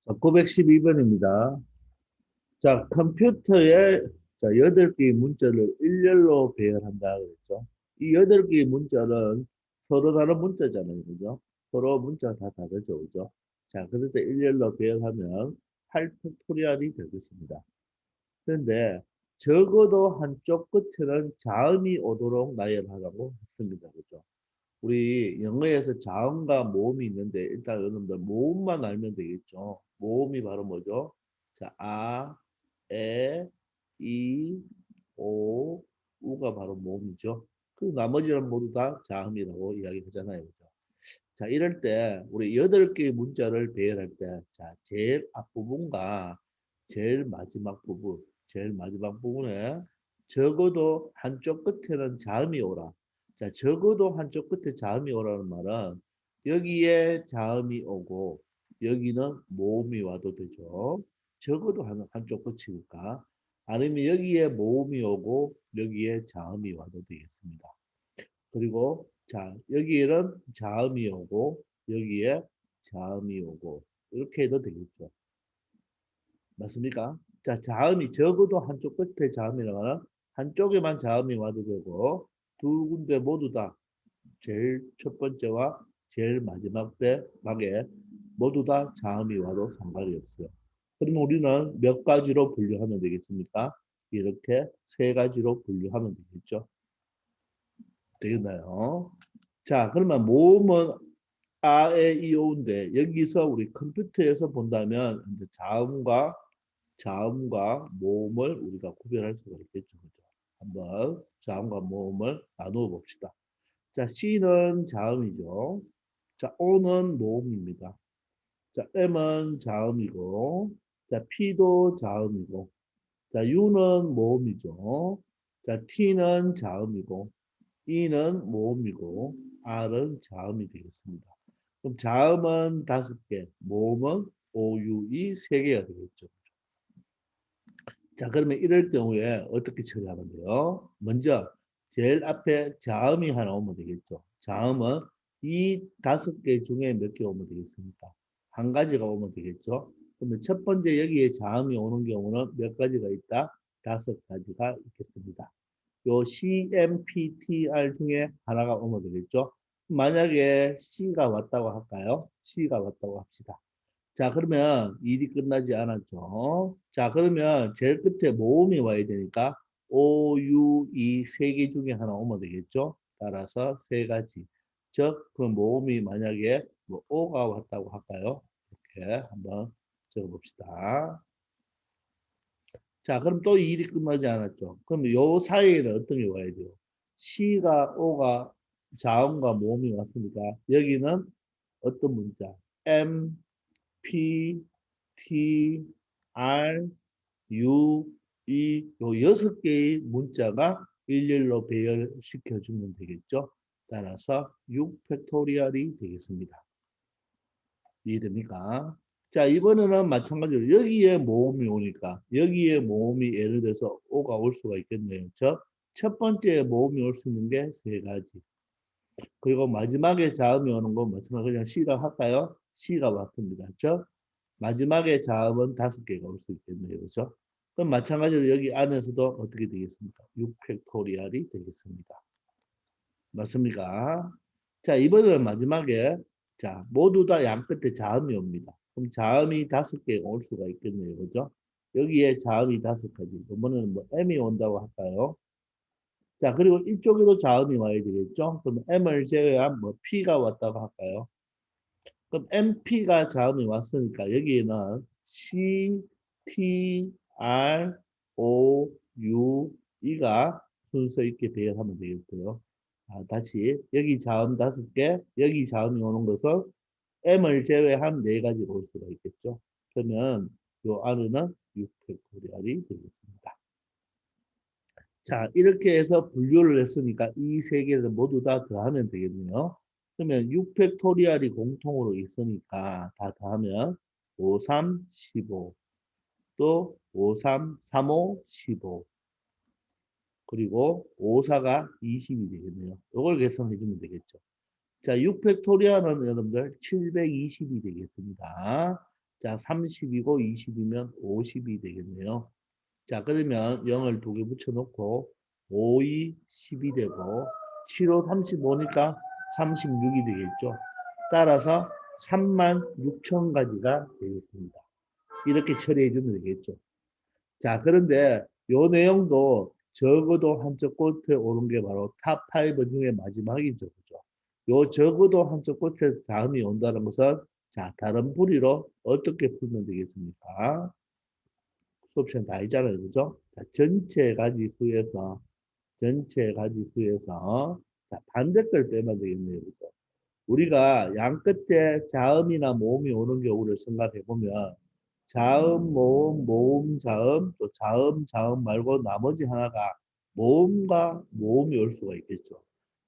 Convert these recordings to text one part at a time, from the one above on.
912번입니다. 자, 컴퓨터에 8개의 문자를 일렬로 배열한다 그랬죠. 이 8개의 문자는 서로 다른 문자잖아요. 그죠? 서로 문자가 다 다르죠. 그죠? 자, 그럴 때 일렬로 배열하면 8팩토리얼이 되겠습니다. 그런데 적어도 한쪽 끝에는 자음이 오도록 나열하라고 했습니다. 그죠? 우리 영어에서 자음과 모음이 있는데 일단 여러분들 모음만 알면 되겠죠. 모음이 바로 뭐죠? 자, 아, 에, 이, 오, 우가 바로 모음이죠. 그 나머지는 모두 다 자음이라고 이야기하잖아요. 그죠? 자, 이럴 때 우리 8개의 문자를 배열할 때 자, 제일 앞부분과 제일 마지막 부분에 적어도 한쪽 끝에는 자음이 오라. 자, 적어도 한쪽 끝에 자음이 오라는 말은 여기에 자음이 오고 여기는 모음이 와도 되죠. 적어도 한쪽 끝이니까. 아니면 여기에 모음이 오고 여기에 자음이 와도 되겠습니다. 그리고 자, 여기에는 자음이 오고 여기에 자음이 오고 이렇게 해도 되겠죠. 맞습니까? 자, 자음이 적어도 한쪽 끝에 자음이라면 한쪽에만 자음이 와도 되고 두 군데 모두 다 제일 첫 번째와 제일 마지막 때 막에 모두 다 자음이 와도 상관이 없어요. 그러면 우리는 몇 가지로 분류하면 되겠습니까? 이렇게 세 가지로 분류하면 되겠죠. 되겠나요? 자, 그러면 모음은 아, 에, 이, 오인데 여기서 우리 컴퓨터에서 본다면 이제 자음과 모음을 우리가 구별할 수가 있겠죠. 그죠? 한번 자음과 모음을 나누어 봅시다. 자, C는 자음이죠. 자, O는 모음입니다. 자, M은 자음이고, 자, P도 자음이고, 자, U는 모음이죠. 자, T는 자음이고, E는 모음이고, R은 자음이 되겠습니다. 그럼 자음은 5개, 모음은 O, U, E 3개가 되겠죠. 자, 그러면 이럴 경우에 어떻게 처리하면 돼요? 먼저 제일 앞에 자음이 하나 오면 되겠죠. 자음은 이 5개 중에 몇 개 오면 되겠습니까? 한 가지가 오면 되겠죠. 그러면 첫 번째 여기에 자음이 오는 경우는 몇 가지가 있다? 5가지가 있겠습니다. 요 CMPTR 중에 하나가 오면 되겠죠. 만약에 C가 왔다고 할까요? C가 왔다고 합시다. 자, 그러면 일이 끝나지 않았죠. 자, 그러면 제일 끝에 모음이 와야 되니까 O, U, E 3개 중에 하나 오면 되겠죠. 따라서 세 가지. 즉, 그 모음이 만약에 뭐 O가 왔다고 할까요? 이렇게 한번 적어봅시다. 자, 그럼 또 일이 끝나지 않았죠. 그럼 요 사이에는 어떤 게 와야 돼요? C가, O가 자음과 모음이 왔으니까 여기는 어떤 문자? M, P, T, R, U, E 요 6개의 문자가 일렬로 배열시켜 주면 되겠죠. 따라서 6팩토리얼이 되겠습니다. 이해됩니까? 자, 이번에는 마찬가지로 여기에 모음이 오니까 여기에 모음이 예를 들어서 O가 올 수가 있겠네요. 첫 번째 모음이 올 수 있는 게 세 가지. 그리고 마지막에 자음이 오는 건 마찬가지로 그냥 C라 할까요? C가 왔습니다. 마지막에 자음은 5개가 올 수 있겠네요. 그렇죠? 그럼 마찬가지로 여기 안에서도 어떻게 되겠습니까? 6팩토리얼이 되겠습니다. 맞습니까? 자, 이번에는 마지막에 자, 모두 다 양 끝에 자음이 옵니다. 그럼 자음이 5개가 올 수가 있겠네요. 그죠? 여기에 자음이 5가지. 이번에는 뭐 M이 온다고 할까요? 자, 그리고 이쪽에도 자음이 와야 되겠죠? 그럼 M을 제외한 뭐 P가 왔다고 할까요? 그럼 MP가 자음이 왔으니까 여기에는 C, T, R, O, U, E가 순서 있게 배열하면 되겠고요. 아, 다시 여기 자음 5개, 여기 자음이 오는 것은 M을 제외한 4가지로 올 수가 있겠죠. 그러면 요 안에는 6팩토리얼이 되겠습니다. 자, 이렇게 해서 분류를 했으니까 이 세 개를 모두 다 더하면 되겠네요. 그러면 6팩토리얼이 공통으로 있으니까 다 더하면 5, 3, 15, 또 5, 3, 3, 5, 15, 그리고 5, 4가 20이 되겠네요. 이걸 계산해 주면 되겠죠. 자, 6팩토리얼은 여러분들 720이 되겠습니다. 자, 30이고 20이면 50이 되겠네요. 자, 그러면 0을 2개 붙여놓고 5, 2, 10이 되고 7, 5, 35니까 36이 되겠죠. 따라서 36,000가지가 되겠습니다. 이렇게 처리해 주면 되겠죠. 자, 그런데 요 내용도 적어도 한쪽 끝에 오른 게 바로 탑5 중에 마지막이죠. 그죠? 요 적어도 한쪽 끝에 다음이 온다는 것은 자, 다른 부리로 어떻게 풀면 되겠습니까? 수업 시간 다 있잖아요. 그죠? 자, 전체 가지 수에서 자, 반대걸 빼면 되겠네요. 그죠? 우리가 양 끝에 자음이나 모음이 오는 경우를 생각해 보면 자음, 모음, 모음, 자음, 또 자음, 자음 말고 나머지 하나가 모음과 모음이 올 수가 있겠죠.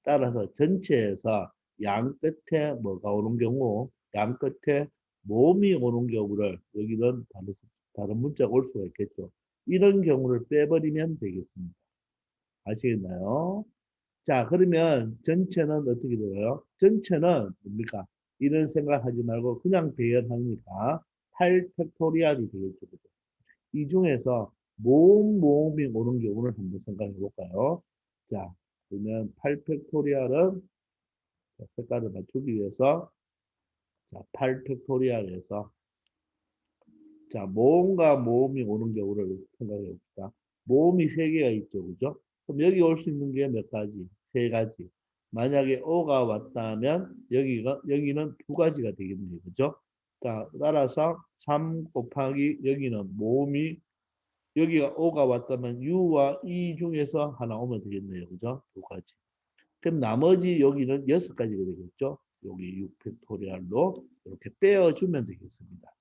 따라서 전체에서 양 끝에 뭐가 오는 경우, 양 끝에 모음이 오는 경우를 여기는 다른 문자가 올 수가 있겠죠. 이런 경우를 빼버리면 되겠습니다. 아시겠나요? 자, 그러면 전체는 어떻게 되어요? 전체는 뭡니까? 이런 생각하지 말고 그냥 배열하니까 8팩토리얼이 되겠죠. 그죠? 이 중에서 모음이 오는 경우를 한번 생각해 볼까요? 자, 그러면 8팩토리얼은 색깔을 맞추기 위해서 자, 8팩토리얼에서 자, 모음과 모음이 오는 경우를 생각해 봅시다. 모음이 세 개가 있죠. 그죠? 그럼 여기 올 수 있는 게 몇 가지? 세 가지. 만약에 오가 왔다면 여기는 두 가지가 되겠네요. 그죠? 자, 따라서 3 곱하기 여기는 모음이 여기가 오가 왔다면 U와 E 중에서 하나 오면 되겠네요. 그죠? 두 가지. 그럼 나머지 여기는 6가지가 되겠죠? 여기 6팩토리얼로 이렇게 빼어주면 되겠습니다.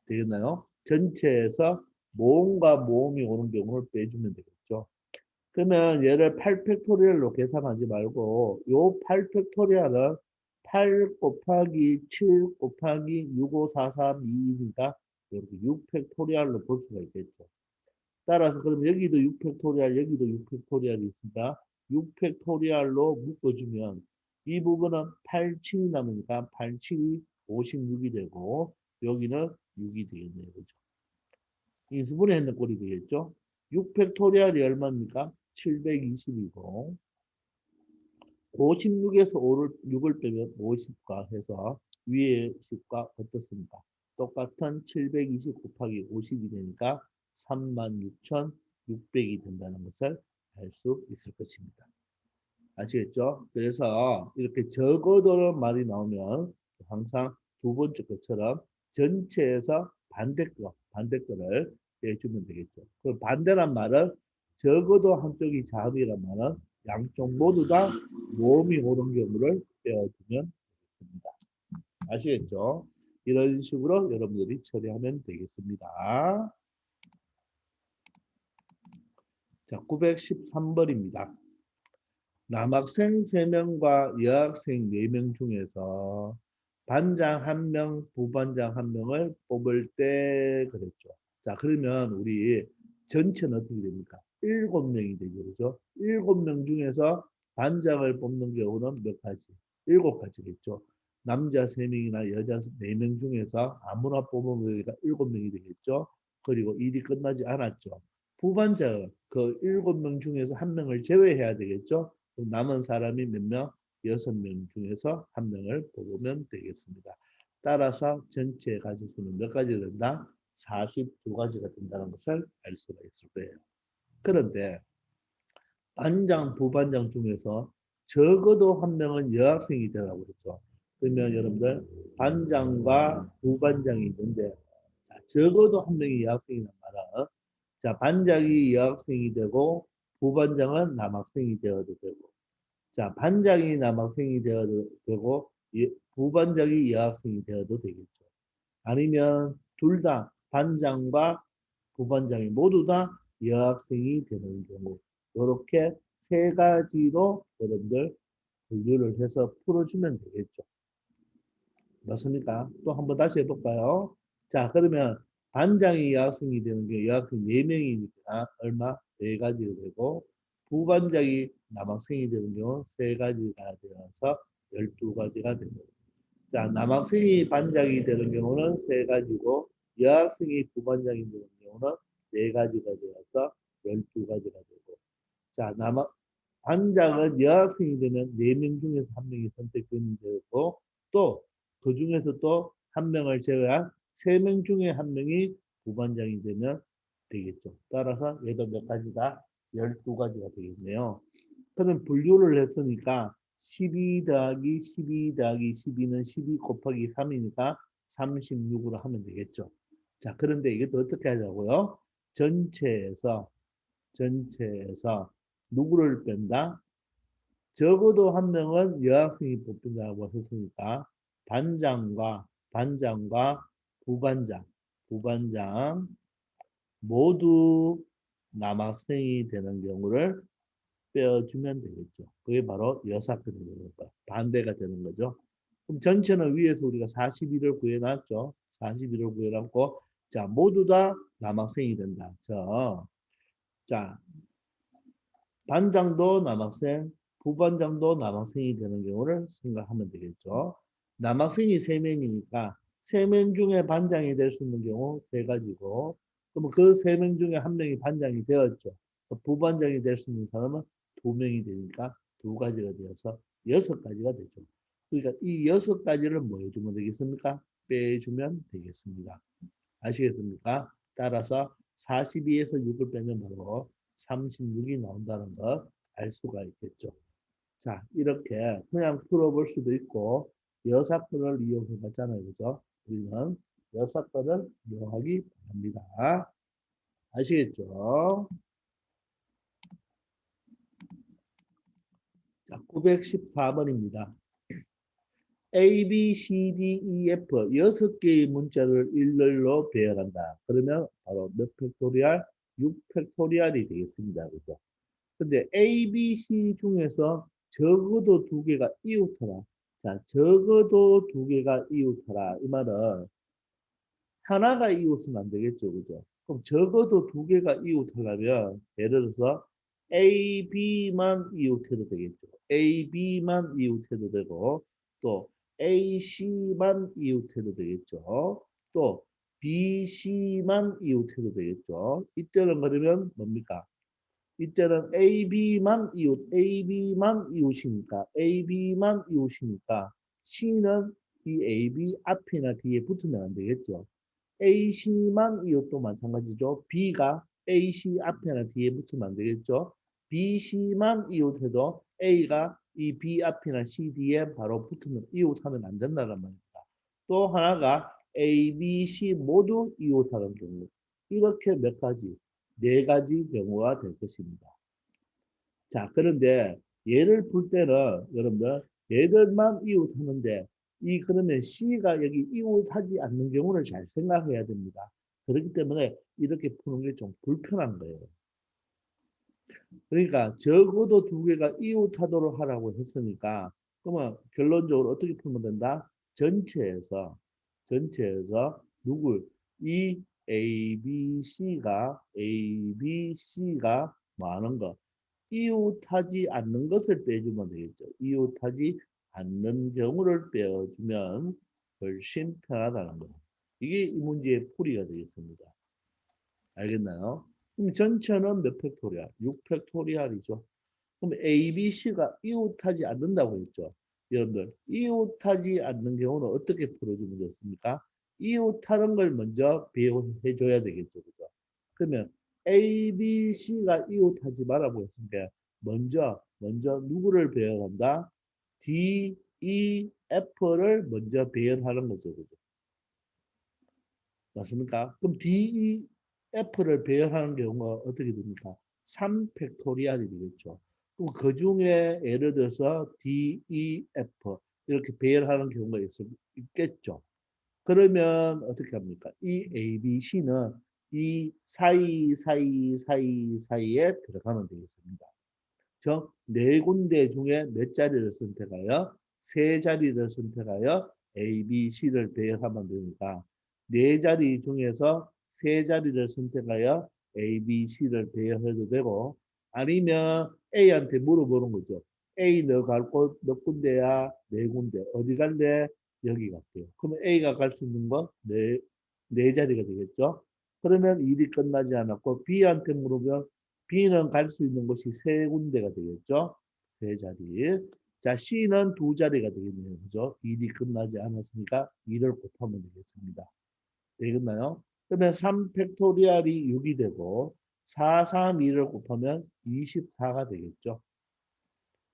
되겠나요? 전체에서 모음과 모음이 오는 경우를 빼주면 되겠죠. 그러면 얘를 8팩토리얼로 계산하지 말고 요 8팩토리얼은 8 곱하기 7 곱하기 65432니까 이렇게 6팩토리얼로 볼 수가 있겠죠. 따라서 그럼 여기도 6팩토리얼 여기도 6팩토리얼이 있으니까 6팩토리얼로 묶어주면 이 부분은 8, 7이 남으니까 8, 7이 56이 되고 여기는 6이 되겠네요. 그죠? 인수분해 했는 꼴이 되겠죠? 6팩토리얼이 얼마입니까? 720이고 56에서 6을 빼면 50과 해서 위에 10과 어떻습니까? 똑같은 720 곱하기 50이 되니까 36,600이 된다는 것을 알 수 있을 것입니다. 아시겠죠? 그래서 이렇게 적어도는 말이 나오면 항상 두 번째 것처럼 전체에서 반대 거를 해주면 되겠죠. 그 반대란 말은 적어도 한쪽이 자음이란 말은 양쪽 모두 다 모음이 오는 경우를 빼어주면 되겠습니다. 아시겠죠? 이런 식으로 여러분들이 처리하면 되겠습니다. 자, 913번입니다. 남학생 3명과 여학생 4명 중에서 반장 1명, 부반장 1명을 뽑을 때 그랬죠. 자, 그러면 우리 전체는 어떻게 됩니까? 7명이 되죠. 그죠? 7명 중에서 반장을 뽑는 경우는 몇 가지? 7가지겠죠. 남자 3명이나 여자 4명 중에서 아무나 뽑으면 되니까 7명이 되겠죠. 그리고 일이 끝나지 않았죠. 부반장은 그 7명 중에서 1명을 제외해야 되겠죠. 남은 사람이 몇 명? 6명 중에서 1명을 뽑으면 되겠습니다. 따라서 전체 가지수는 몇 가지 된다? 42가지가 된다는 것을 알 수가 있을 거예요. 그런데 반장, 부반장 중에서 적어도 1명은 여학생이 되라고 그랬죠. 그러면 여러분들 반장과 부반장이 있는데 적어도 1명이 여학생이란 말은 자, 반장이 여학생이 되고 부반장은 남학생이 되어도 되고 자, 반장이 남학생이 되어도 되고 부반장이 여학생이 되어도 되겠죠. 아니면 둘 다 반장과 부반장이 모두 다 여학생이 되는 경우 이렇게 세 가지로 여러분들 분류를 해서 풀어주면 되겠죠. 맞습니까? 또 한번 다시 해볼까요? 자, 그러면 반장이 여학생이 되는 게 여학생 4명이니까 얼마? 4가지가 되고 부반장이 남학생이 되는 경우 3가지가 되어서 12가지가 됩니다. 자, 남학생이 반장이 되는 경우는 세 가지고 여학생이 부반장이 되는 경우는 네 가지가 되어서 12가지가 되고 자, 반장은 여학생이 되면 네 명 중에서 한 명이 선택되는 되고 또 그 중에서 또 한 명을 제외한 세 명 중에 한 명이 부반장이 되면 되겠죠. 따라서 얘도 몇 가지다? 12가지가 되겠네요. 그럼 분류를 했으니까 12 더하기 12 더하기 12는 12 곱하기 3이니까 36으로 하면 되겠죠. 자, 그런데 이것도 어떻게 하자고요? 전체에서 누구를 뺀다? 적어도 한 명은 여학생이 뽑힌다고 했으니까 반장과 부반장 모두 남학생이 되는 경우를 빼어주면 되겠죠. 그게 바로 여사건이 되는 거예요. 반대가 되는 거죠. 그럼 전체는 위에서 우리가 41을 구해놨죠. 41을 구해놨고 자 모두 다 남학생이 된다. 자 반장도 남학생, 부반장도 남학생이 되는 경우를 생각하면 되겠죠. 남학생이 3명이니까 3명 중에 반장이 될 수 있는 경우 3가지고 그러면 그 3명 중에 한 명이 반장이 되었죠. 부반장이 될 수 있는 사람은 2명이 되니까 2가지가 되어서 6가지가 되죠. 그러니까 이 6가지를 뭐 해주면 되겠습니까? 빼주면 되겠습니다. 아시겠습니까? 따라서 42에서 6을 빼면 바로 36이 나온다는 걸 알 수가 있겠죠. 자, 이렇게 그냥 풀어볼 수도 있고 여사건을 이용해 봤잖아요. 그죠? 우리는 여사건을 이용하기 바랍니다. 아시겠죠? 자, 914번입니다. A, B, C, D, E, F 6개의 문자를 일렬로 배열한다. 그러면 바로 몇 팩토리얼? 6팩토리얼이 되겠습니다. 그죠? 근데 A, B, C 중에서 적어도 2개가 이웃하라. 자, 적어도 2개가 이웃하라. 이 말은 하나가 이웃은 안 되겠죠. 그죠? 그럼 적어도 2개가 이웃하려면 예를 들어서 A, B만 이웃해도 되겠죠. A, B만 이웃해도 되고 또 A, C만 이웃해도 되겠죠. 또 B, C만 이웃해도 되겠죠. 이때는 그러면 뭡니까? 이때는 AB만 이웃이니까 AB만 이웃이니까 C는 이 AB 앞이나 뒤에 붙으면 안 되겠죠. AC만 이웃도 마찬가지죠. B가 AC 앞이나 뒤에 붙으면 안 되겠죠. BC만 이웃해도 A가 이 B 앞이나 C 뒤에 바로 붙으면 이웃하면 안 된다는 말입니다. 또 하나가 A, B, C 모두 이웃하는 경우. 이렇게 몇 가지? 4가지 경우가 될 것입니다. 자, 그런데 얘를 풀 때는 여러분들 얘들만 이웃하는데 그러면 C가 여기 이웃하지 않는 경우를 잘 생각해야 됩니다. 그렇기 때문에 이렇게 푸는 게 좀 불편한 거예요. 그러니까 적어도 2개가 이웃하도록 하라고 했으니까 그러면 결론적으로 어떻게 풀면 된다? 전체에서 누구 이 A, B, C가 뭐 하는 거? 이웃하지 않는 것을 빼주면 되겠죠. 이웃하지 않는 경우를 빼어주면 훨씬 편하다는 거예요. 이게 이 문제의 풀이가 되겠습니다. 알겠나요? 그럼 전체는 몇 팩토리얼? 6팩토리얼이죠. 그럼 A, B, C가 이웃하지 않는다고 했죠. 여러분들 이웃하지 않는 경우는 어떻게 풀어주면 좋습니까? 이웃하는 걸 먼저 배워해 줘야 되겠죠. 그죠? 그러면 A, B, C가 이웃하지 말라고 했으니까 먼저 누구를 배열한다? D, E, F를 먼저 배열하는 거죠. 그죠? 맞습니까? 그럼 D, E, F를 배열하는 경우가 어떻게 됩니까? 3팩토리얼이 되겠죠. 그럼 그 중에 예를 들어서 D, E, F 이렇게 배열하는 경우가 있겠죠. 그러면 어떻게 합니까? 이 A, B, C는 이 사이에 들어가면 되겠습니다. 저 네 군데 중에 몇 자리를 선택하여 세 자리를 선택하여 A, B, C를 배열하면 되니까 네 자리 중에서 세 자리를 선택하여 A, B, C를 배열해도 되고 아니면 A한테 물어보는 거죠. A 너 갈 곳 몇 군데야? 네 군데. 어디 갈래? 여기 갈게요. 그러면 A가 갈 수 있는 건 네 자리가 되겠죠. 그러면 일이 끝나지 않았고 B한테 물으면 B는 갈 수 있는 곳이 세 군데가 되겠죠. 세 자리. 자, C는 두 자리가 되겠네요. 그죠? 일이 끝나지 않았으니까 2를 곱하면 되겠습니다. 되겠나요? 그러면 3 팩토리얼이 6이 되고 4, 3, 2를 곱하면 24가 되겠죠.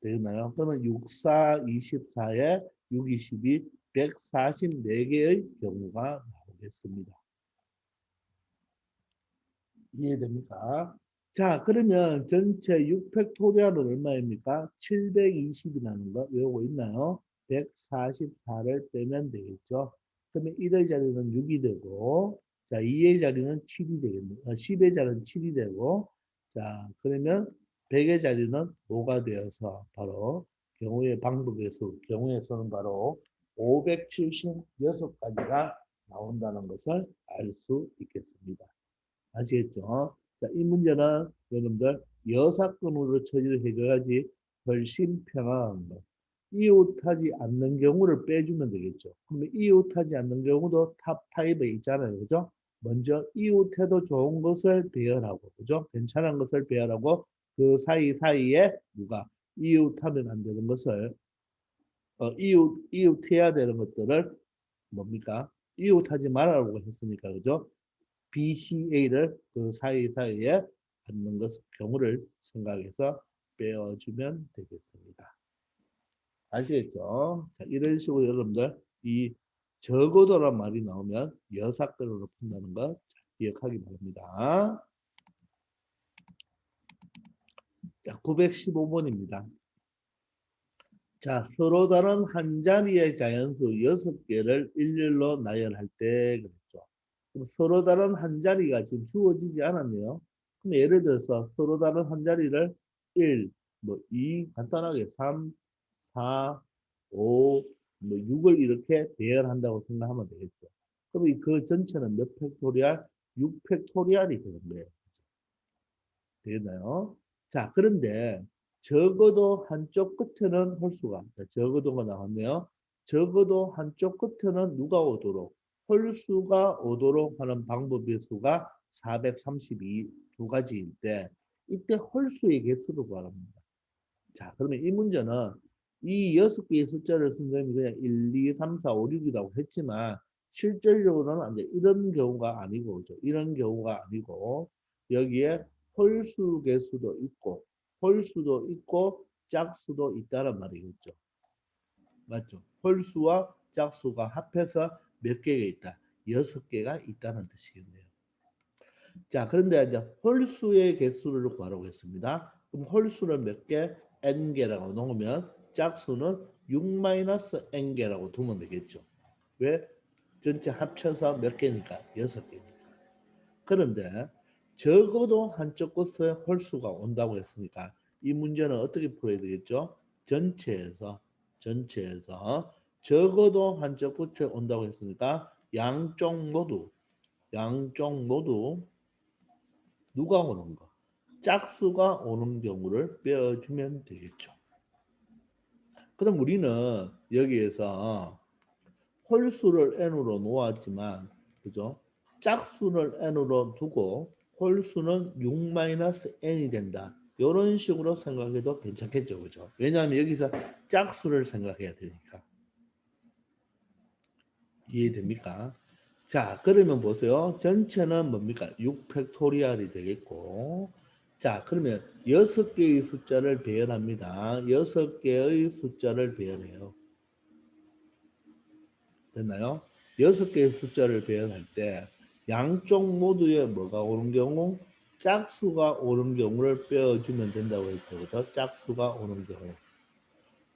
되겠나요? 그러면 6, 4, 24에 6, 22, 144개의 경우가 나오겠습니다. 이해됩니까? 자, 그러면 전체 6팩토리얼은 얼마입니까? 720이라는 거 외우고 있나요? 144를 빼면 되겠죠. 그러면 1의 자리는 6이 되고, 자, 2의 자리는 7이 되겠네요. 10의 자리는 7이 되고, 자, 그러면 100의 자리는 5가 되어서 바로 경우의 방법의 수, 경우의 수는 바로 576가지가 나온다는 것을 알 수 있겠습니다. 아시겠죠? 자, 이 문제는 여러분들 여사건으로 처리를 해줘야지 훨씬 편안한 거. 이웃하지 않는 경우를 빼주면 되겠죠. 그러면 이웃하지 않는 경우도 탑 5에 있잖아요. 그죠? 먼저 이웃해도 좋은 것을 배열하고, 그죠? 괜찮은 것을 배열하고, 그 사이사이에 누가 이웃하면 안 되는 것을, 이웃해야 되는 것들을 뭡니까? 이웃하지 말라고 했으니까, 그죠? BCA를 그 사이사이에 받는 것 경우를 생각해서 빼어주면 되겠습니다. 아시겠죠? 자, 이런 식으로 여러분들 이 적어도란 말이 나오면 여사건으로 푼다는 거 기억하기 바랍니다. 자, 915번입니다. 자, 서로 다른 한 자리의 자연수 6개를 일렬로 나열할 때 그랬죠. 그럼 서로 다른 한 자리가 지금 주어지지 않았네요. 그럼 예를 들어서 서로 다른 한 자리를 1, 뭐 2, 간단하게 3, 4, 5, 뭐 6을 이렇게 배열한다고 생각하면 되겠죠. 그럼 그 전체는 몇 팩토리얼? 6 팩토리얼이 되는 거예요. 되겠나요? 자, 그런데 적어도 한쪽 끝에는 홀수가, 자, 적어도가 나왔네요. 적어도 한쪽 끝에는 누가 오도록, 홀수가 오도록 하는 방법의 수가 432 두 가지일 때, 이때 홀수의 개수를 구합니다. 자, 그러면 이 문제는 이 6개의 숫자를 쓴 다음에 그냥 1, 2, 3, 4, 5, 6이라고 했지만, 실질적으로는 안 돼. 이런 경우가 아니고, 그죠? 이런 경우가 아니고, 여기에 홀수 개수도 있고, 홀수도 있고, 짝수도 있다는 말이겠죠. 맞죠? 홀수와 짝수가 합해서 몇 개가 있다? 6개가 있다는 뜻이겠네요. 자, 그런데 이제 홀수의 개수를 구하라고 했습니다. 그럼 홀수는 몇 개? n개라고 놓으면 짝수는 6-n개라고 두면 되겠죠. 왜? 전체 합쳐서 몇 개니까? 6개니까. 그런데 적어도 한쪽 끝에 홀수가 온다고 했으니까 이 문제는 어떻게 풀어야 되겠죠? 전체에서 적어도 한쪽 끝에 온다고 했으니까 양쪽 모두 누가 오는 거? 짝수가 오는 경우를 빼어주면 되겠죠. 그럼 우리는 여기에서 홀수를 n으로 놓았지만, 그죠? 짝수를 n으로 두고 홀수는 6-n이 된다. 이런 식으로 생각해도 괜찮겠죠, 그죠? 왜냐하면 여기서 짝수를 생각해야 되니까. 이해됩니까? 자, 그러면 보세요. 전체는 뭡니까? 6팩토리얼이 되겠고, 자, 그러면 6개의 숫자를 배열합니다. 6개의 숫자를 배열해요. 됐나요? 6개의 숫자를 배열할 때 양쪽 모두에 뭐가 오는 경우? 짝수가 오는 경우를 빼어주면 된다고 했죠. 그죠? 짝수가 오는 경우.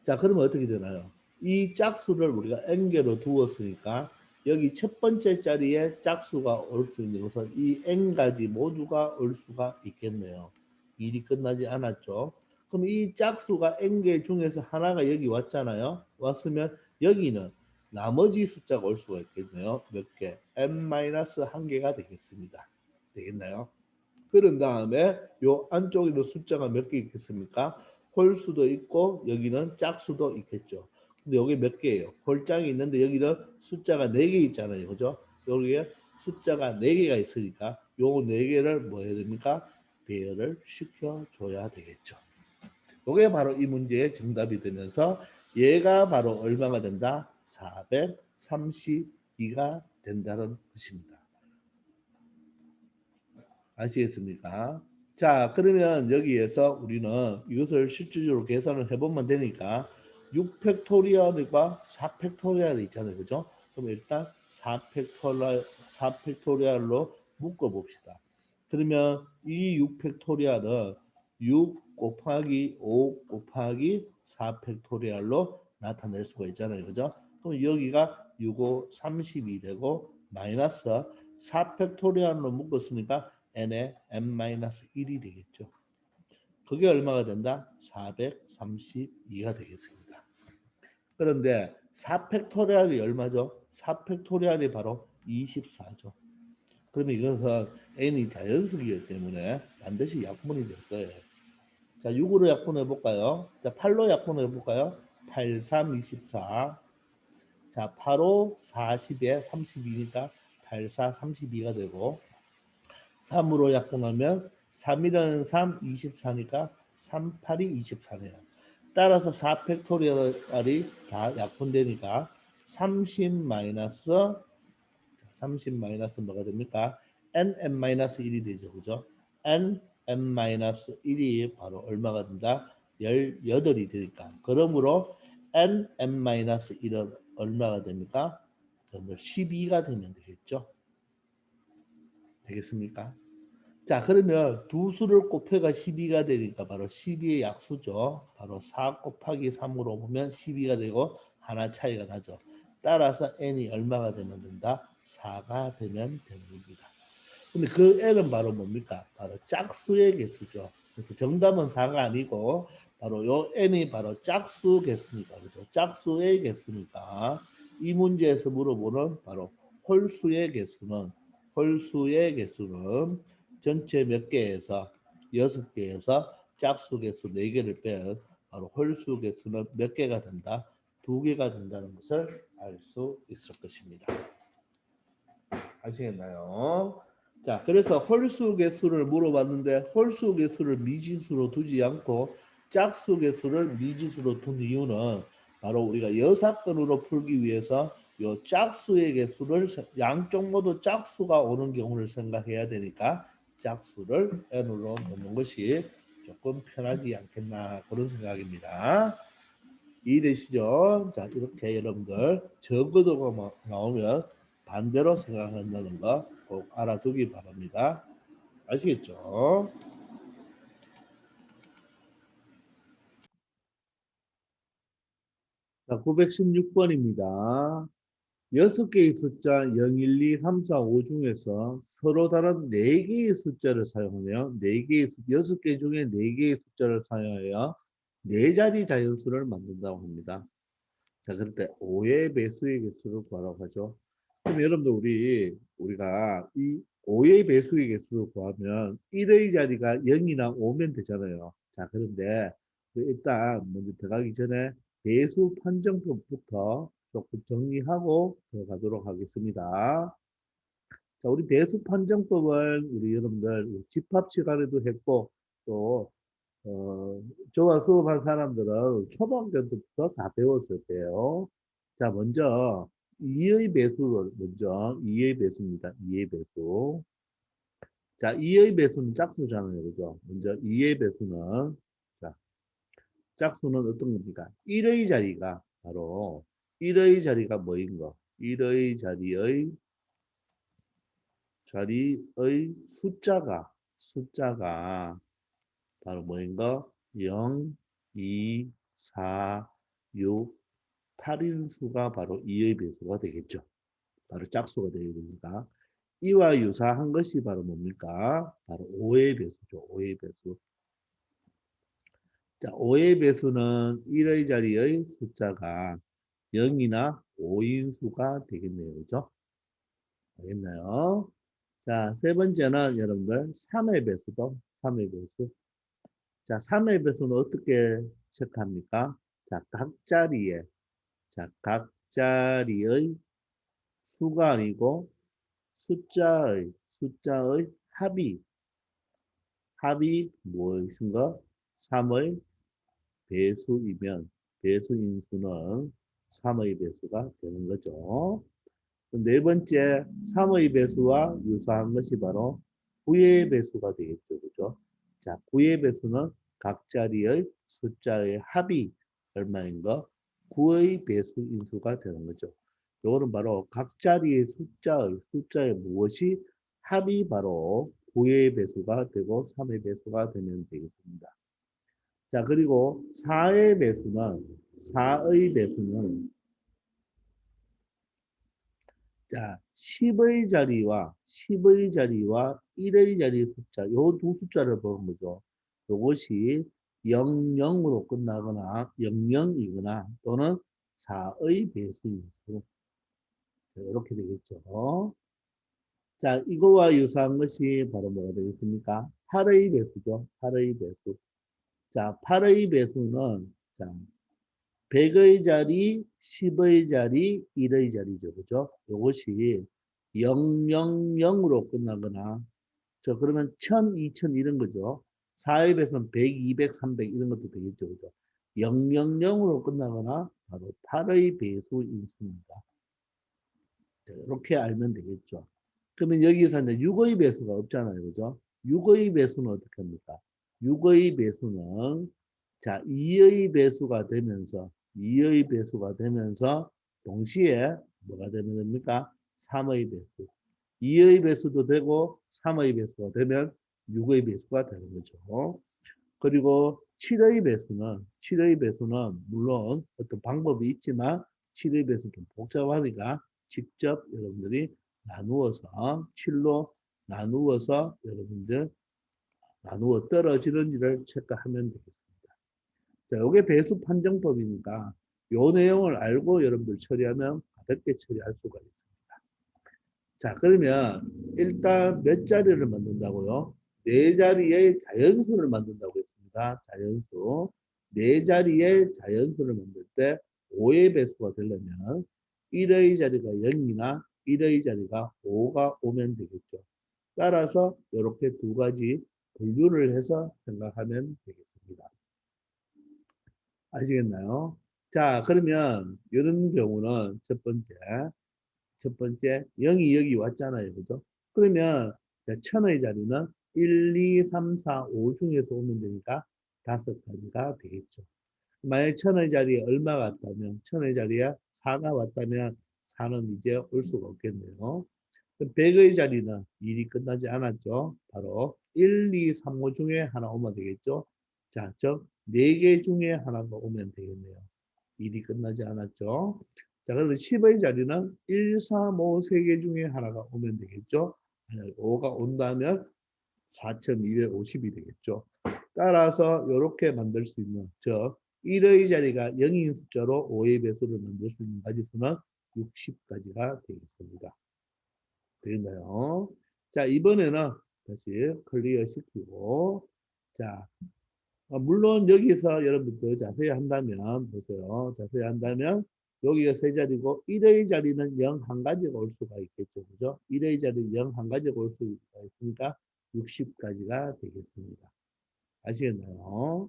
자, 그러면 어떻게 되나요? 이 짝수를 우리가 n개로 두었으니까 여기 첫 번째 자리에 짝수가 올 수 있는 것은 이 n가지 모두가 올 수가 있겠네요. 일이 끝나지 않았죠. 그럼 이 짝수가 n개 중에서 하나가 여기 왔잖아요. 왔으면 여기는 나머지 숫자가 올 수가 있겠네요. 몇 개? n-1개가 되겠습니다. 되겠나요? 그런 다음에 요 안쪽에도 숫자가 몇 개 있겠습니까? 홀수도 있고 여기는 짝수도 있겠죠. 근데 여기 몇 개예요? 홀장이 있는데 여기는 숫자가 4개 있잖아요. 그죠? 여기에 숫자가 4개가 있으니까 요 4개를 뭐 해야 됩니까? 배열을 시켜줘야 되겠죠. 이게 바로 이 문제의 정답이 되면서 얘가 바로 얼마가 된다? 432가 된다는 것입니다. 아시겠습니까? 자, 그러면 여기에서 우리는 이것을 실질적으로 계산을 해보면 되니까 6팩토리얼과 4팩토리얼이 있잖아요. 그죠? 그럼 일단 4팩토리얼로 묶어봅시다. 그러면 이 6팩토리얼은 6 곱하기 5 곱하기 4팩토리얼로 나타낼 수가 있잖아요. 그죠? 그럼 여기가 6, 5, 32 되고 마이너스 4팩토리얼로 묶었으니까 n의 n-1이 되겠죠. 그게 얼마가 된다? 432가 되겠습니다. 그런데 4팩토리얼이 얼마죠? 4팩토리얼이 바로 24죠. 그러면 이것은 n이 자연수이기 때문에 반드시 약분이 될 거예요. 자, 6으로 약분해 볼까요? 자, 8로 약분해 볼까요? 8, 3, 24. 자, 8, 5, 40에 32니까 8, 4, 32가 되고 3으로 약분하면 3이라는 3, 24니까 3, 8이 24네요. 따라서 4팩토리얼이 다 약분되니까 30 마이너스 30 마이너스 뭐가 됩니까? nn-1이 되죠. 그죠? nn-1이 바로 얼마가 된다? 18이 되니까. 그러므로 nn-1은 얼마가 됩니까? 12가 되면 되겠죠. 되겠습니까? 자, 그러면 두 수를 곱해가 12가 되니까 바로 12의 약수죠. 바로 4 곱하기 3으로 보면 12가 되고 하나 차이가 나죠. 따라서 n이 얼마가 되면 된다? 4가 되면 되는 겁니다. 근데 그 n은 바로 뭡니까? 바로 짝수의 개수죠. 그래서 정답은 4가 아니고 바로 요 n이 바로 짝수 개수니까 그죠? 짝수의 개수니까 이 문제에서 물어보는 바로 홀수의 개수는 전체 몇 개에서 6개에서 짝수 개수 4개를 빼면 바로 홀수 개수는 몇 개가 된다? 2개가 된다는 것을 알 수 있을 것입니다. 아시겠나요? 자, 그래서 홀수 개수를 물어봤는데 홀수 개수를 미지수로 두지 않고 짝수 개수를 미지수로 둔 이유는 바로 우리가 여사건으로 풀기 위해서 요 짝수의 개수를 양쪽 모두 짝수가 오는 경우를 생각해야 되니까 짝수를 n으로 넣는 것이 조금 편하지 않겠나 그런 생각입니다. 이해되시죠? 자, 이렇게 여러분들 적어도가 나오면 반대로 생각한다는 거 꼭 알아두기 바랍니다. 아시겠죠? 자, 916번입니다. 6개의 숫자 0, 1, 2, 3, 4, 5 중에서 서로 다른 4개의 숫자를 사용하며 6개 중에 4개의 숫자를 사용하여 4자리 자연수를 만든다고 합니다. 자, 그럴 때 5의 배수의 개수를 구하라고 하죠. 그럼 여러분들 우리가 이 5의 배수의 개수를 구하면 1의 자리가 0이나 5면 되잖아요. 자, 그런데 일단 먼저 들어가기 전에 배수 판정법부터 조금 정리하고 들어가도록 하겠습니다. 자, 우리 배수 판정법은 우리 여러분들 집합 시간에도 했고 또 저와 수업한 사람들은 초등학교 때부터 다 배웠을 때요. 자, 먼저 2의 배수를 먼저 2의 배수입니다. 2의 배수. 자, 2의 배수는 짝수잖아요. 그죠? 먼저 2의 배수는 자, 짝수는 어떤 겁니까? 1의 자리가 바로 1의 자리가 뭐인 거? 1의 자리의 숫자가 바로 뭐인 거? 0, 2, 4, 6, 8인 수가 바로 2의 배수가 되겠죠. 바로 짝수가 되게 됩니다. 이와 유사한 것이 바로 뭡니까? 바로 5의 배수죠. 5의 배수. 자, 5의 배수는 1의 자리의 숫자가 0이나 5인 수가 되겠네요. 그죠? 알겠나요? 자, 세 번째는 여러분들 3의 배수도 3의 배수. 자, 3의 배수는 어떻게 체크합니까? 자, 각 자리에 자, 각 자리의 수가 아니고 숫자의 합이 무엇인가? 3의 배수이면 배수인수는 3의 배수가 되는 거죠. 네 번째, 3의 배수와 유사한 것이 바로 9의 배수가 되겠죠. 그죠? 자, 9의 배수는 각 자리의 숫자의 합이 얼마인 거? 9의 배수인수가 되는 거죠. 이거는 바로 각 자리의 숫자의 무엇이 합이 바로 9의 배수가 되고 3의 배수가 되면 되겠습니다. 자, 그리고 4의 배수는 자, 10의 자리와 1의 자리 숫자, 요 두 숫자를 보는 거죠. 요것이 00으로 끝나거나 00이거나 또는 4의 배수인 수. 이렇게 되겠죠. 자, 이거와 유사한 것이 바로 뭐가 되겠습니까? 8의 배수죠. 8의 배수. 자, 8의 배수는 자, 100의 자리, 10의 자리, 1의 자리죠. 그죠? 이것이 000으로 끝나거나 그러면 1000, 2000 이런 거죠. 4의 배수는 100, 200, 300 이런 것도 되겠죠. 그죠? 000으로 끝나거나 바로 8의 배수 인수입니다. 이렇게 알면 되겠죠. 그러면 여기서 이제 6의 배수가 없잖아요. 그죠? 6의 배수는 어떻게 합니까? 6의 배수는 자, 2의 배수가 되면서 2의 배수가 되면서 동시에 뭐가 되면 됩니까? 3의 배수. 2의 배수도 되고 3의 배수가 되면 6의 배수가 되는 거죠. 그리고 7의 배수는 물론 어떤 방법이 있지만 7의 배수는 좀 복잡하니까 직접 여러분들이 나누어서 7로 나누어서 여러분들 나누어 떨어지는지를 체크하면 되겠습니다. 자, 이게 배수 판정법이니까 요 내용을 알고 여러분들 처리하면 가볍게 처리할 수가 있습니다. 자, 그러면 일단 몇 자리를 만든다고요? 네 자리의 자연수를 만든다고 했습니다. 자연수. 네 자리의 자연수를 만들 때 5의 배수가 되려면 1의 자리가 0이나 1의 자리가 5가 오면 되겠죠. 따라서 이렇게 두 가지 분류를 해서 생각하면 되겠습니다. 아시겠나요? 자, 그러면 이런 경우는 첫 번째 0이 여기 왔잖아요. 그죠? 그러면 천의 자리는 1, 2, 3, 4, 5 중에서 오면 되니까 5가지가 되겠죠. 만약 천의 자리에 얼마가 왔다면 천의 자리에 4가 왔다면 4는 이제 올 수가 없겠네요. 100의 자리는 일이 끝나지 않았죠. 바로 1, 2, 3, 5 중에 하나 오면 되겠죠. 자, 즉 4개 중에 하나가 오면 되겠네요. 일이 끝나지 않았죠. 자, 그러면 10의 자리는 1, 3, 5, 3개 중에 하나가 오면 되겠죠. 만약 5가 온다면 4250이 되겠죠. 따라서 이렇게 만들 수 있는, 즉 1의 자리가 0인 숫자로 5의 배수를 만들 수 있는 가지수는 60가지가 되겠습니다. 되겠나요? 자, 이번에는 다시 클리어 시키고, 자, 물론 여기서 여러분들 자세히 한다면, 보세요. 자세히 한다면, 여기가 세 자리고, 1의 자리는 0 한 가지가 올 수가 있겠죠. 그죠? 1의 자리는 0 한 가지가 올 수가 있으니까 60가지가 되겠습니다. 아시겠나요?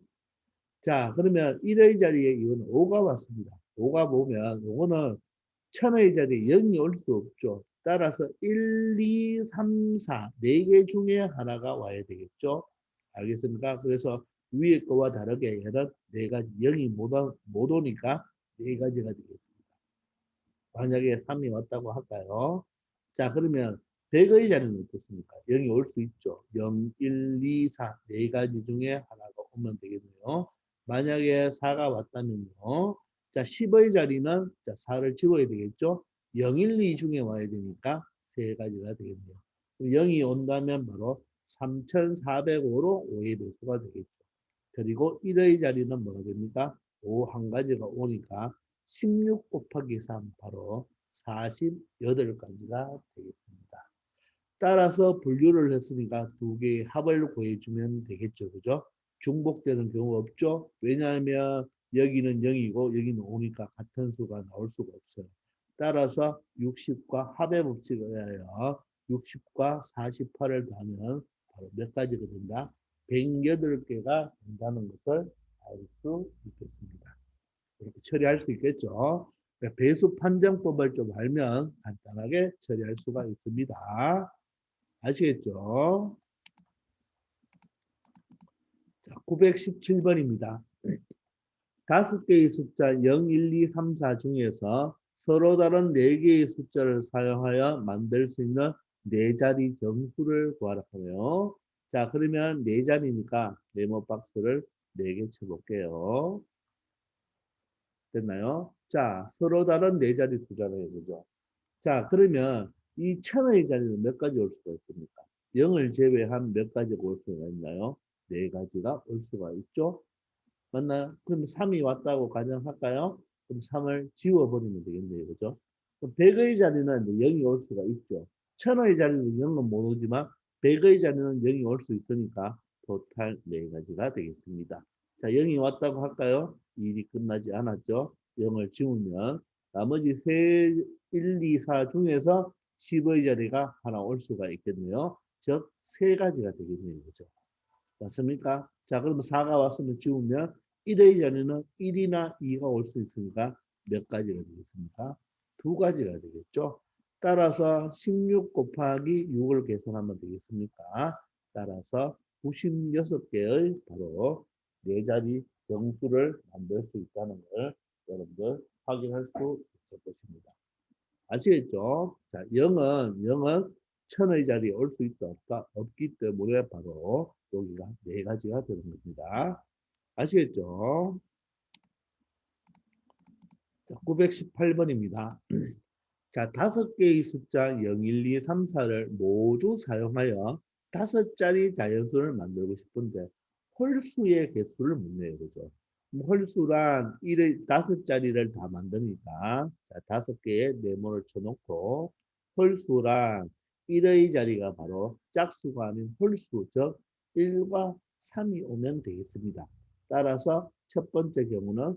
자, 그러면 1의 자리에 이거는 5가 왔습니다. 5가 보면, 요거는 천의 자리에 0이 올 수 없죠. 따라서 1, 2, 3, 4, 4개 중에 하나가 와야 되겠죠. 알겠습니까? 그래서 위에 거와 다르게 얘는 4가지, 0이 못 오니까 4가지가 되겠습니다. 만약에 3이 왔다고 할까요? 자, 그러면 100의 자리는 어떻습니까? 0이 올 수 있죠. 0, 1, 2, 4, 4가지 중에 하나가 오면 되겠네요. 만약에 4가 왔다면요. 자, 10의 자리는 자, 4를 집어야 되겠죠. 0, 1, 2 중에 와야 되니까 3가지가 되겠네요. 0이 온다면 바로 3405로 5의 배수가 되겠죠. 그리고 1의 자리는 뭐가 됩니까? 5 한 가지가 오니까 16 곱하기 3 바로 48가지가 되겠습니다. 따라서 분류를 했으니까 두 개의 합을 구해주면 되겠죠. 그죠? 중복되는 경우 없죠. 왜냐하면 여기는 0이고 여기는 5니까 같은 수가 나올 수가 없어요. 따라서 60과 합의 법칙에 의하여 60과 48을 더하면 바로 몇 가지가 된다? 108개가 된다는 것을 알 수 있겠습니다. 이렇게 처리할 수 있겠죠. 그러니까 배수 판정법을 좀 알면 간단하게 처리할 수가 있습니다. 아시겠죠? 자, 917번입니다. 5개의 숫자 0, 1, 2, 3, 4 중에서 서로 다른 4개의 숫자를 사용하여 만들 수 있는 4자리 정수를 구하라 하네요. 자, 그러면 4자리니까 네모 박스를 4개 쳐볼게요. 됐나요? 자, 서로 다른 4자리 숫자네요. 그죠? 자, 그러면 이 천의 자리는 몇 가지 올 수가 있습니까? 0을 제외한 몇 가지가 올 수가 있나요? 4가지가 올 수가 있죠? 맞나요? 그럼 3이 왔다고 가정할까요? 그럼 3을 지워버리면 되겠네요. 그죠? 그럼 100의 자리는 0이 올 수가 있죠. 1000의 자리는 0은 못 오지만 100의 자리는 0이 올 수 있으니까 토탈 4가지가 되겠습니다. 자, 0이 왔다고 할까요? 일이 끝나지 않았죠. 0을 지우면 나머지 1, 2, 4 중에서 10의 자리가 하나 올 수가 있겠네요. 즉, 3가지가 되겠네요. 그죠? 맞습니까? 자, 그러면 4가 왔으면 지우면 1의 자리는 1이나 2가 올 수 있으니까 몇 가지가 되겠습니까? 2가지가 되겠죠. 따라서 16 곱하기 6을 계산하면 되겠습니까? 따라서 96개의 바로 4자리 정수를 만들 수 있다는 걸 여러분들 확인할 수 있을 것입니다. 아시겠죠? 자, 0은 천의 자리에 올 수 있다 없다? 없기 때문에 바로 여기가 4가지가 되는 겁니다. 아시겠죠? 자, 918번입니다. 자, 5개의 숫자 0, 1, 2, 3, 4를 모두 사용하여 5자리 자연수를 만들고 싶은데 홀수의 개수를 묻네요. 그죠? 홀수란 5자리를 다 만드니까 자, 5개의 네모를 쳐놓고 홀수란 1의 자리가 바로 짝수가 아닌 홀수, 즉 1과 3이 오면 되겠습니다. 따라서 첫 번째 경우는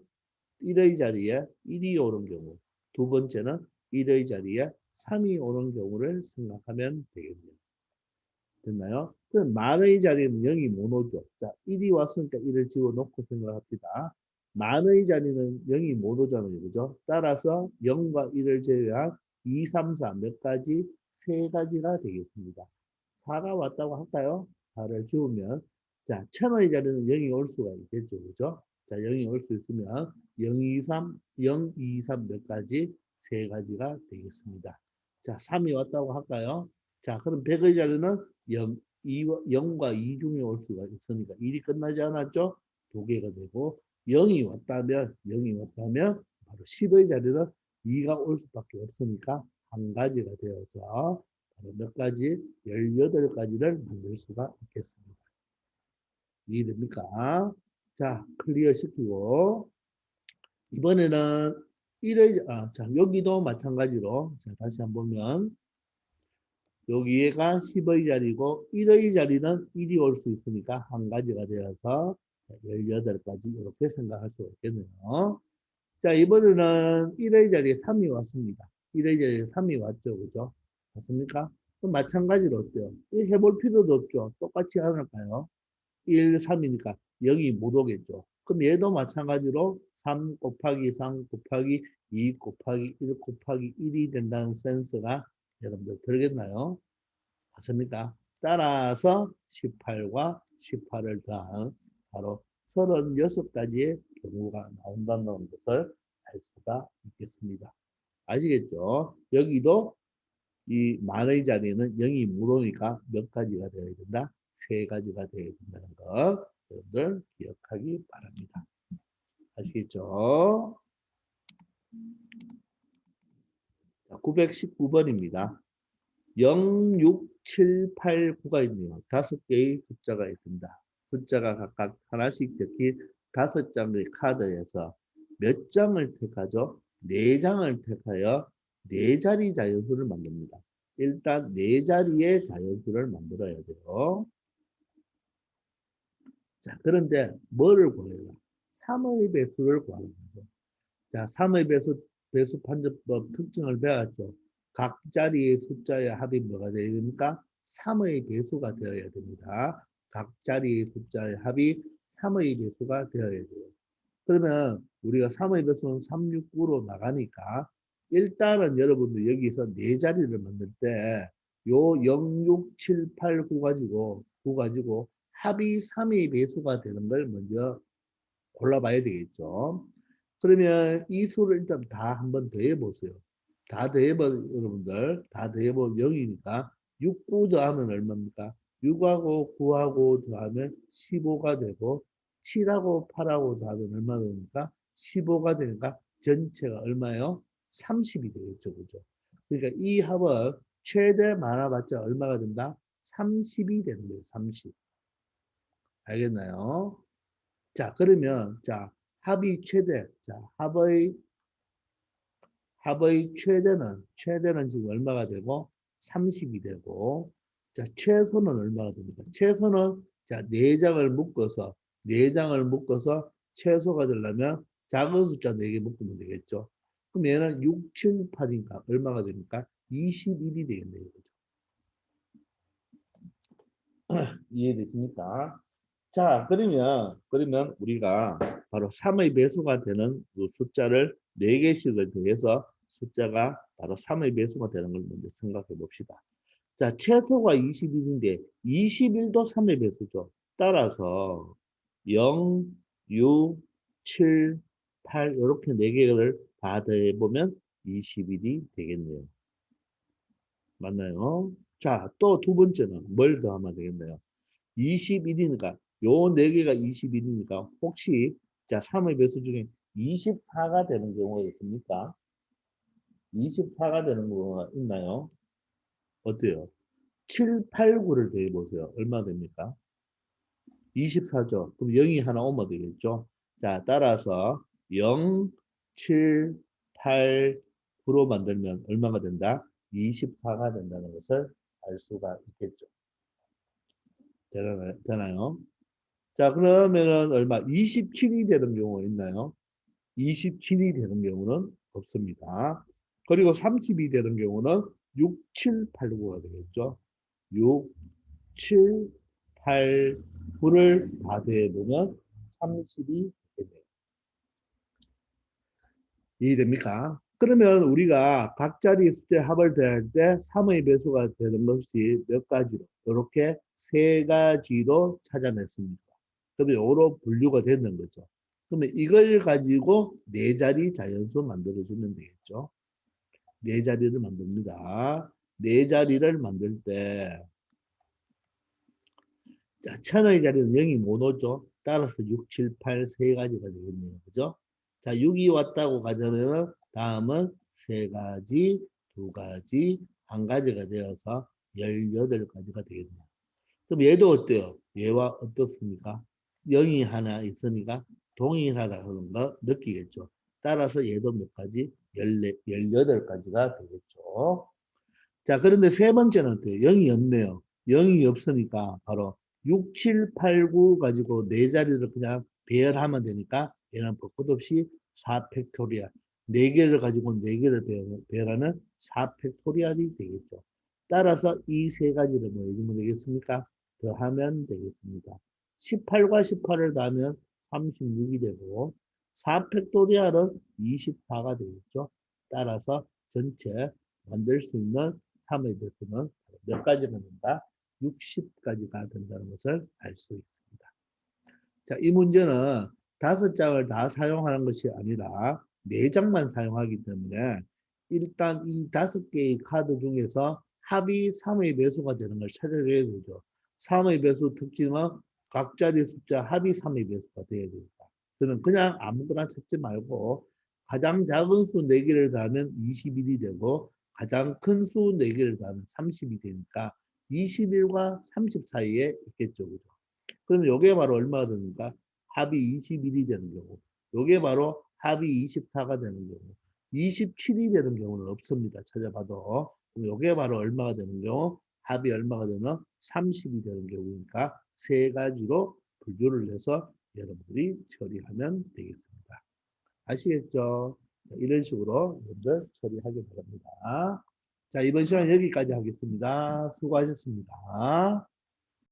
1의 자리에 1이 오는 경우, 두 번째는 1의 자리에 3이 오는 경우를 생각하면 되겠네요. 됐나요? 그럼 만의 자리는 0이 못 오죠. 자, 1이 왔으니까 1을 집어넣고 생각합니다. 만의 자리는 0이 못 오잖아요. 그죠? 따라서 0과 1을 제외한 2, 3, 4 몇 가지? 3가지가 되겠습니다. 4가 왔다고 할까요? 4를 지우면 자, 천의 자리는 0이 올 수가 있겠죠. 그죠? 자, 0이 올 수 있으면 0, 2, 3, 0, 2, 3 몇 가지? 3가지가 되겠습니다. 자, 3이 왔다고 할까요? 자, 그럼 100의 자리는 0, 0과 2 중에 올 수가 있으니까 1이 끝나지 않았죠? 2개가 되고 0이 왔다면 바로 10의 자리는 2가 올 수밖에 없으니까 한 가지가 되어서 바로 몇 가지? 18가지를 만들 수가 있겠습니다. 이해됩니까? 자, 클리어 시키고 이번에는 1의 자, 여기도 마찬가지로 자, 다시 한번 보면 여기가 10의 자리고 1의 자리는 1이 올 수 있으니까 한 가지가 되어서 18가지 이렇게 생각할 수 있겠네요. 자, 이번에는 1의 자리에 3이 왔습니다. 1의 자리에 3이 왔죠. 그죠? 맞습니까? 그럼 마찬가지로 어때요? 해볼 필요도 없죠. 똑같이 하니까요. 1, 3이니까 0이 못 오겠죠. 그럼 얘도 마찬가지로 3 곱하기 3 곱하기 2 곱하기 1 곱하기 1이 된다는 센스가 여러분들 들겠나요? 맞습니까? 따라서 18과 18을 더한 바로 36가지의 경우가 나온다는 것을 알 수가 있겠습니다. 아시겠죠? 여기도 이 만의 자리는 0이 못 오니까 몇 가지가 되어야 된다? 3가지가 되어야 된다는 것 여러분들 기억하기 바랍니다. 아시겠죠? 919번입니다. 0, 6, 7, 8, 9가 있네요. 5개의 숫자가 있습니다. 숫자가 각각 하나씩 적힌 5장의 카드에서 몇 장을 택하죠? 4장을 택하여 4자리 자연수를 만듭니다. 일단 4자리의 자연수를 만들어야 돼요. 자, 그런데 뭐를 구해요? 3의 배수를 구하는 거죠. 자, 3의 배수 판정법 특징을 배웠죠. 각 자리의 숫자의 합이 뭐가 되어야 됩니까? 3의 배수가 되어야 됩니다. 각 자리의 숫자의 합이 3의 배수가 되어야 돼요. 그러면 우리가 3의 배수는 3, 6, 9로 나가니까 일단은 여러분들 여기서 네 자리를 만들 때 요 0, 6, 7, 8, 9 가지고 합이 3의 배수가 되는 걸 먼저 골라봐야 되겠죠. 그러면 이 수를 일단 다 한번 더해보세요. 다 더해보면 여러분들 다 더해보면 0이니까 6, 9 더하면 얼마입니까? 6하고 9하고 더하면 15가 되고 7하고 8하고 더하면 얼마 됩니까? 15가 되니까 전체가 얼마예요? 30이 되겠죠. 그죠? 그러니까 이 합은 최대 많아봤자 얼마가 된다? 30이 되는 거예요. 30. 알겠나요? 자, 그러면 자, 합의 최대. 자, 합의 최대는 지금 얼마가 되고 30이 되고 자, 최소는 얼마가 됩니까? 최소는 자, 4장을 묶어서 최소가 되려면 작은 숫자 4개 묶으면 되겠죠. 그럼 얘는 6, 7, 8이니까 얼마가 됩니까? 21이 되겠네요. 그죠? 이해되십니까? 자, 그러면 우리가 바로 3의 배수가 되는 그 숫자를 4개씩을 더해서 숫자가 바로 3의 배수가 되는 걸 먼저 생각해 봅시다. 자, 최소가 21인데 21도 3의 배수죠. 따라서 0, 6, 7, 8 이렇게 4개를 다 더해보면 21이 되겠네요. 맞나요? 자, 또 두 번째는 뭘 더하면 되겠나요? 21이니까 요 4개가 21이니까 혹시 자 3의 배수 중에 24가 되는 경우가 있습니까? 24가 되는 경우가 있나요? 어때요? 7, 8, 9를 더해보세요. 얼마 됩니까? 24죠. 그럼 0이 하나 오면 되겠죠. 자, 따라서 0, 7, 8, 9로 만들면 얼마가 된다? 24가 된다는 것을 알 수가 있겠죠. 되나요? 자, 그러면은 얼마? 27이 되는 경우가 있나요? 27이 되는 경우는 없습니다. 그리고 30이 되는 경우는 6, 7, 8, 9가 되겠죠. 6, 7, 8, 9를 다 더해보면 30이 되겠네요. 이해됩니까? 그러면 우리가 각 자리 숫자 합을 더할 때 3의 배수가 되는 것이 몇 가지로? 이렇게 세 가지로 찾아냈습니다. 그러면 요로 분류가 되는 거죠. 그러면 이걸 가지고 네 자리 자연수 만들어주면 되겠죠. 네 자리를 만듭니다. 네 자리를 만들 때, 자, 천의 자리는 0이 못 오죠. 따라서 6, 7, 8 세 가지가 되겠네요. 그죠? 자, 6이 왔다고 가자면 다음은 세 가지, 두 가지, 한 가지가 되어서 18가지가 되겠네요. 그럼 얘도 어때요? 얘와 어떻습니까? 0이 하나 있으니까 동일하다는 거 느끼겠죠. 따라서 얘도 몇 가지? 18가지가 되겠죠. 자, 그런데 세 번째는 어때요? 0이 없네요. 0이 없으니까 바로 6, 7, 8, 9 가지고 네 자리를 그냥 배열하면 되니까 얘는 볼 것 없이 4팩토리얼. 네 개를 가지고 네 개를 배열하는 4팩토리얼이 되겠죠. 따라서 이 세 가지를 뭐 해주면 되겠습니까? 더하면 되겠습니다. 18과 18을 더하면 36이 되고 4팩토리얼은 24가 되겠죠. 따라서 전체 만들 수 있는 3의 배수는 몇 가지가 된다? 60가지가 된다는 것을 알 수 있습니다. 자, 이 문제는 5장을 다 사용하는 것이 아니라 4장만 사용하기 때문에 일단 이 5개의 카드 중에서 합이 3의 배수가 되는 걸 찾아내야 되죠. 3의 배수 특징은 각 자리 숫자 합이 3의 배수가 되어야 됩니다. 저는 그냥 아무거나 찾지 말고 가장 작은 수 4개를 더하면 21이 되고 가장 큰 수 4개를 더하면 30이 되니까 21과 30 사이에 있겠죠. 그죠? 그럼 요게 바로 얼마가 됩니까? 합이 21이 되는 경우. 요게 바로 합이 24가 되는 경우. 27이 되는 경우는 없습니다. 찾아봐도. 요게 바로 얼마가 되는 경우? 합이 얼마가 되면 30이 되는 경우니까 세 가지로 분류를 해서 여러분들이 처리하면 되겠습니다. 아시겠죠? 자, 이런 식으로 여러분들 처리하기 바랍니다. 자, 이번 시간 여기까지 하겠습니다. 수고하셨습니다.